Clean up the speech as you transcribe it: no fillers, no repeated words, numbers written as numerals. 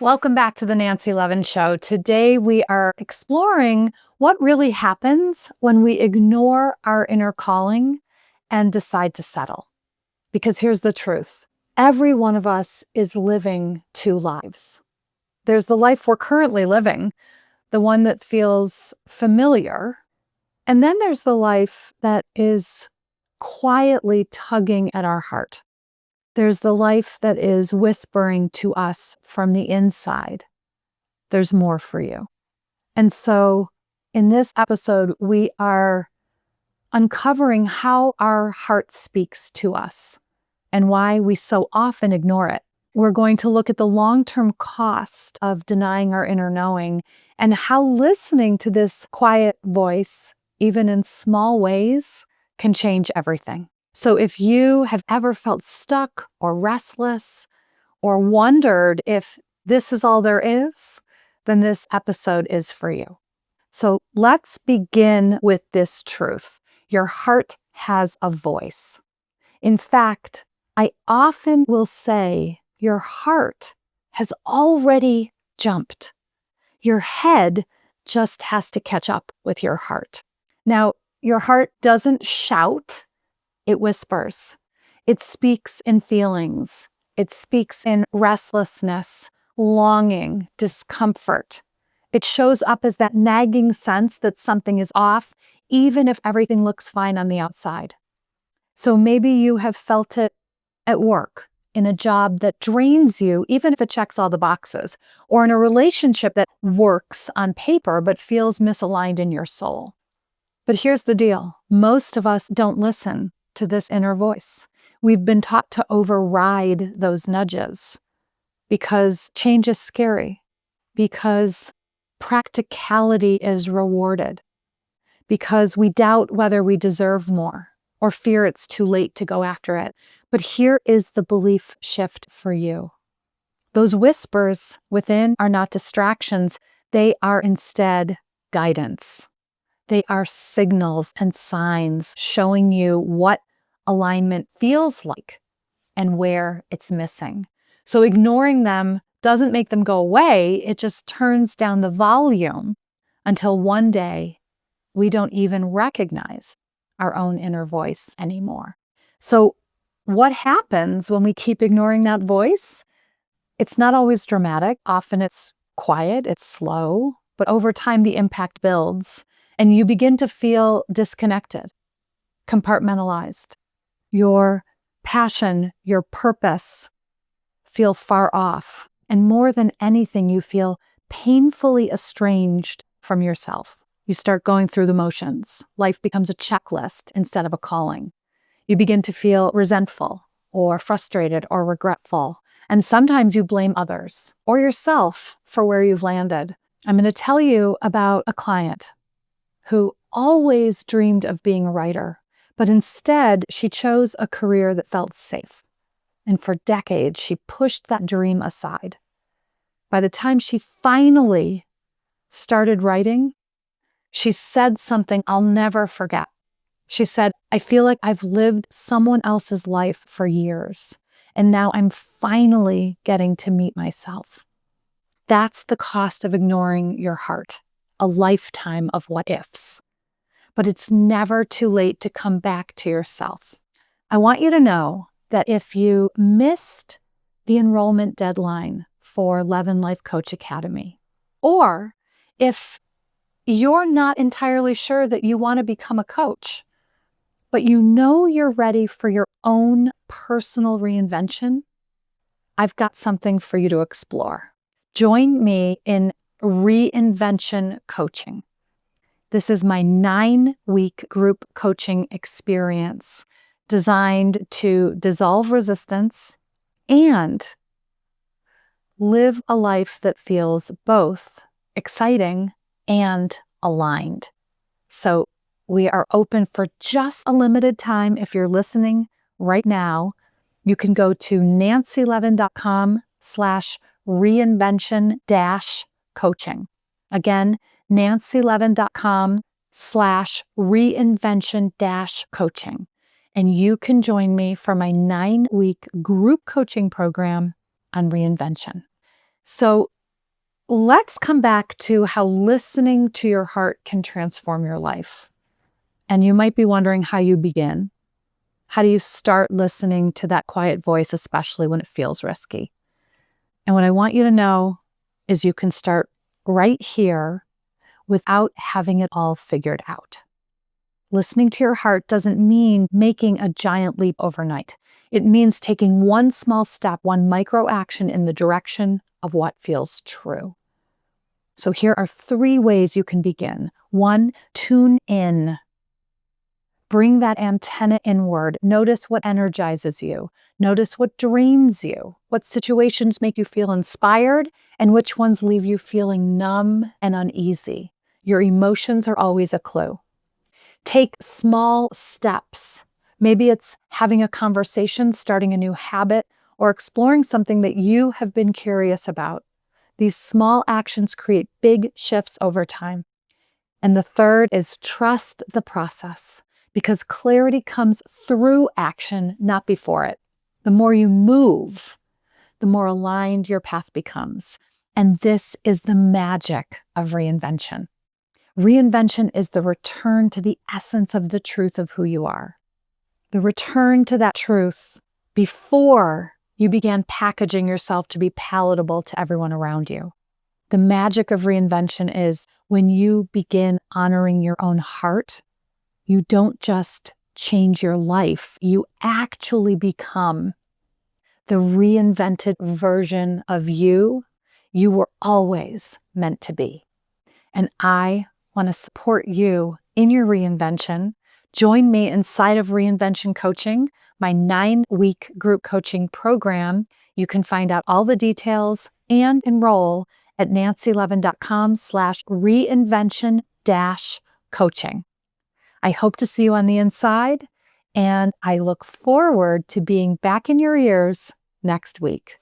Welcome back to the Nancy Levin Show. Today we are exploring what really happens when we ignore our inner calling and decide to settle. Because here's the truth. Every one of us is living two lives. There's the life we're currently living, the one that feels familiar. And then there's the life that is quietly tugging at our heart. There's the life that is whispering to us from the inside, there's more for you. And so in this episode, we are uncovering how our heart speaks to us and why we so often ignore it. We're going to look at the long-term cost of denying our inner knowing and how listening to this quiet voice, even in small ways, can change everything. So if you have ever felt stuck or restless or wondered if this is all there is, then this episode is for you. So let's begin with this truth. Your heart has a voice. In fact, I often will say your heart has already jumped. Your head just has to catch up with your heart. Now, your heart doesn't shout. It whispers. It speaks in feelings. It speaks in restlessness, longing, discomfort. It shows up as that nagging sense that something is off, even if everything looks fine on the outside. So maybe you have felt it at work, in a job that drains you, even if it checks all the boxes, or in a relationship that works on paper but feels misaligned in your soul. But here's the deal. Most of us don't listen to this inner voice. We've been taught to override those nudges because change is scary, because practicality is rewarded, because we doubt whether we deserve more or fear it's too late to go after it. But here is the belief shift for you. Those whispers within are not distractions. They are instead guidance. They are signals and signs showing you what alignment feels like and where it's missing. So ignoring them doesn't make them go away. It just turns down the volume until one day we don't even recognize our own inner voice anymore. So what happens when we keep ignoring that voice? It's not always dramatic. Often it's quiet, it's slow, but over time the impact builds. And you begin to feel disconnected, compartmentalized. Your passion, your purpose feel far off. And more than anything, you feel painfully estranged from yourself. You start going through the motions. Life becomes a checklist instead of a calling. You begin to feel resentful or frustrated or regretful. And sometimes you blame others or yourself for where you've landed. I'm going to tell you about a client who always dreamed of being a writer, but instead she chose a career that felt safe. And for decades, she pushed that dream aside. By the time she finally started writing, she said something I'll never forget. She said, "I feel like I've lived someone else's life for years, and now I'm finally getting to meet myself." That's the cost of ignoring your heart. A lifetime of what ifs. But it's never too late to come back to yourself. I want you to know that if you missed the enrollment deadline for Levin Life Coach Academy, or if you're not entirely sure that you want to become a coach, but you know you're ready for your own personal reinvention, I've got something for you to explore. Join me in Reinvention coaching. This is my 9-week group coaching experience designed to dissolve resistance and live a life that feels both exciting and aligned. So we are open for just a limited time. If you're listening right now, you can go to nancylevin.com/reinvention-coaching. Again, nancylevin.com/reinvention-coaching. And you can join me for my 9-week group coaching program on reinvention. So let's come back to how listening to your heart can transform your life. And you might be wondering how you begin. How do you start listening to that quiet voice, especially when it feels risky? And what I want you to know is you can start right here without having it all figured out. Listening to your heart doesn't mean making a giant leap overnight. It means taking one small step, one micro action in the direction of what feels true. So here are 3 ways you can begin. 1, tune in. Bring that antenna inward. Notice what energizes you. Notice what drains you. What situations make you feel inspired and which ones leave you feeling numb and uneasy. Your emotions are always a clue. Take small steps. Maybe it's having a conversation, starting a new habit, or exploring something that you have been curious about. These small actions create big shifts over time. And the third is trust the process, because clarity comes through action, not before it. The more you move, the more aligned your path becomes. And this is the magic of reinvention. Reinvention is the return to the essence of the truth of who you are. The return to that truth before you began packaging yourself to be palatable to everyone around you. The magic of reinvention is when you begin honoring your own heart, you don't just change your life, you actually become the reinvented version of you were always meant to be. And I want to support you in your reinvention. Join me inside of Reinvention Coaching, my 9-week group coaching program. You can find out all the details and enroll at nancylevin.com/reinvention-coaching. I hope to see you on the inside, and I look forward to being back in your ears next week.